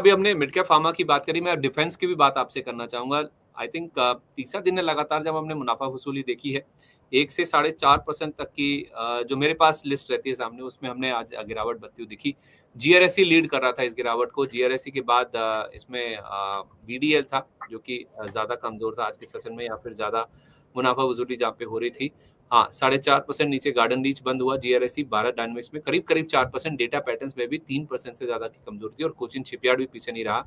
अभी हमने mid cap pharma की बात करी, मैं डिफेंस की भी बात आपसे करना चाहूंगा। आई थिंक तीसरा दिन है लगातार जब हमने मुनाफा वसूली देखी है, 1 से 4.5% तक की जो मेरे पास लिस्ट रहती है सामने, उसमें हमने आज गिरावट बनती हुई दिखी। जीआरएससी लीड कर रहा था इस गिरावट को। जीआरएससी के बाद इसमें वीडीएल था, जो कि ज्यादा कमजोर था आज के सेशन में, या फिर ज्यादा मुनाफा वसूली जहाँ पे हो रही थी। हाँ, 4.5% नीचे गार्डन रीच बंद हुआ। जीआरएससी भारत डायनेमिक्स में करीब 4%, डेटा पैटर्न्स में भी 3% से ज्यादा की कमजोरी थी, और कोचिन शिपयार्ड भी पीछे नहीं रहा।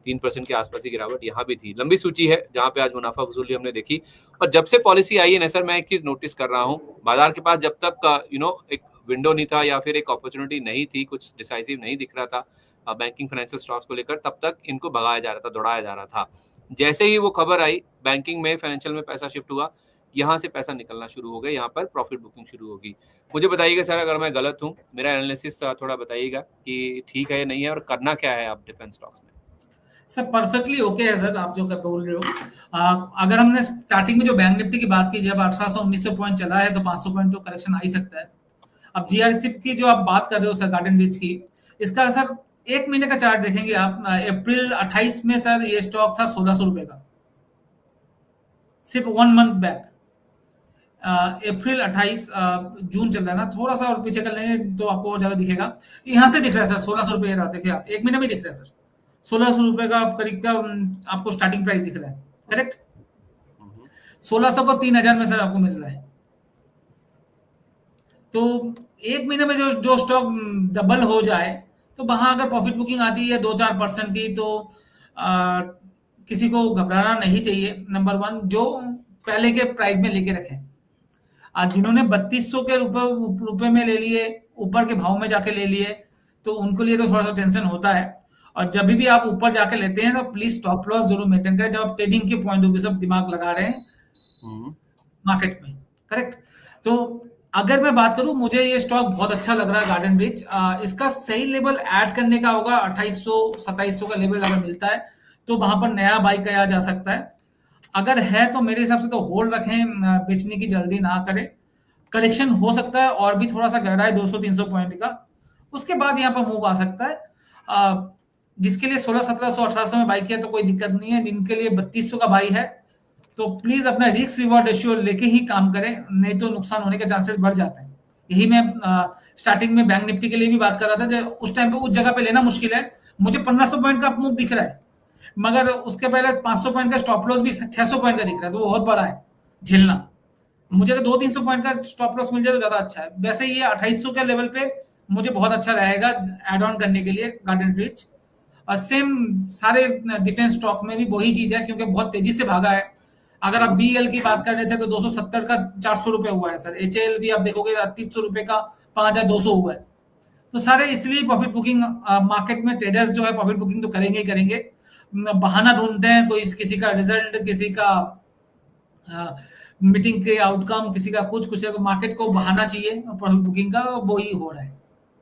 3% के आसपास की गिरावट यहाँ भी थी। लंबी सूची है जहाँ पे आज मुनाफा वसूली हमने देखी। और जब से पॉलिसी आई है ना सर, मैं एक चीज नोटिस कर रहा हूँ, बाजार के पास जब तक एक विंडो नहीं था या फिर एक अपॉर्चुनिटी नहीं थी, कुछ डिसाइसिव नहीं दिख रहा था बैंकिंग फाइनेंशियल स्टॉक्स को लेकर, तब तक इनको भगाया जा रहा था, दौड़ाया जा रहा था। जैसे ही वो खबर आई, बैंकिंग में, फाइनेंशियल में पैसा शिफ्ट हुआ, यहाँ से पैसा निकलना शुरू हो गया, यहाँ पर प्रॉफिट बुकिंग शुरू होगी। मुझे बताइएगा सर अगर मैं गलत हूँ, मेरा एनालिसिस थोड़ा बताइएगा कि ठीक है या नहीं है, और करना क्या है आप डिफेंस स्टॉक्स में। सर परफेक्टली ओके है सर, आप जो बोल रहे हो। अगर हमने स्टार्टिंग में जो बैंक निफ्टी की बात की, जब 1800-1900 पॉइंट चला है तो 500 पॉइंट तो करेक्शन आ ही सकता है। अब जीआरसी की जो आप बात कर रहे हो सर, गार्डन ब्रिज की, इसका सर 1 महीने का चार्ट देखेंगे आप, अप्रैल 28 में सर ये स्टॉक था 1600 रुपए का, सिर्फ 1 मंथ बैक। अप्रैल 28, जून चल रहा है ना, थोड़ा सा और पीछे कर लेंगे तो आपको और ज्यादा दिखेगा। यहाँ से दिख रहा है सर 1600 रुपए का, देखिए आप 1 महीने में दिख रहा है सर 1600 रुपए का करीब का आपको स्टार्टिंग प्राइस दिख रहा है, करेक्ट। 1600 को 3000 में सर आपको मिल रहा है। तो 1 महीने में जो स्टॉक डबल हो जाए, तो वहां अगर प्रॉफिट बुकिंग आती है 2-4% की, तो किसी को घबराना नहीं चाहिए। नंबर 1, जो पहले के प्राइस में लेके रखें। आज जिन्होंने 3200 के रुपए में ले लिए, ऊपर के भाव में जाके ले लिए, तो उनके लिए तो थोड़ा सा टेंशन होता है। और जब भी आप ऊपर जाके लेते हैं तो प्लीज स्टॉप लॉस जरूर मेंटेन करें, जब आप ट्रेडिंग के पॉइंट ऑफ व्यू से दिमाग लगा रहे हैं मार्केट में, करेक्ट। तो अगर मैं बात करूं, मुझे ये स्टॉक बहुत अच्छा लग रहा है गार्डन ब्रिज। इसका सही लेवल ऐड करने का होगा 2800-2700 का लेवल अगर मिलता है तो वहां पर नया बाई किया जा सकता है। अगर है तो मेरे हिसाब से तो होल्ड रखें, बेचने की जल्दी ना करें। करेक्शन हो सकता है और भी थोड़ा सा गहरा है 200-300 पॉइंट का, उसके बाद यहाँ पर मूव आ सकता है। जिसके लिए 1600-1700-1800 में बाई किया तो कोई दिक्कत नहीं है, जिनके लिए 3200 का बाई है तो प्लीज अपना रिस्क रिवॉर्ड रेशियो लेके ही काम करें, नहीं तो नुकसान होने के चांसेस बढ़ जाते हैं। यही मैं स्टार्टिंग में बैंक निफ्टी के लिए भी बात कर रहा था, जब उस टाइम पे उस जगह पे लेना मुश्किल है। मुझे 1500 पॉइंट का मूव दिख रहा है, मगर उसके पहले 500 पॉइंट का स्टॉप लॉस भी 600 पॉइंट का दिख रहा है, तो वो बहुत बड़ा है झेलना। मुझे अगर 200-300 पॉइंट का स्टॉप लॉस मिल जाए तो ज्यादा अच्छा है। वैसे ये 2800 के लेवल पे मुझे बहुत अच्छा रहेगा एड ऑन करने के लिए गार्डन ब्रिज। और सेम सारे डिफेंस स्टॉक में भी वही चीज है, क्योंकि बहुत तेजी से भागा है। अगर आप बीएल की बात कर रहे थे तो 270 का 400 रुपए हुआ है सर। एचएल भी आप देखोगे 300 रुपए का 5200 हुआ है। तो सारे इसलिए प्रॉफिट बुकिंग, मार्केट में ट्रेडर्स जो है प्रॉफिट बुकिंग तो करेंगे ही करेंगे। बहाना ढूंढते हैं, कोई किसी का रिजल्ट, किसी का मीटिंग के आउटकम, किसी का कुछ मार्केट को बहाना चाहिए प्रॉफिट बुकिंग का, वो ही हो रहा है।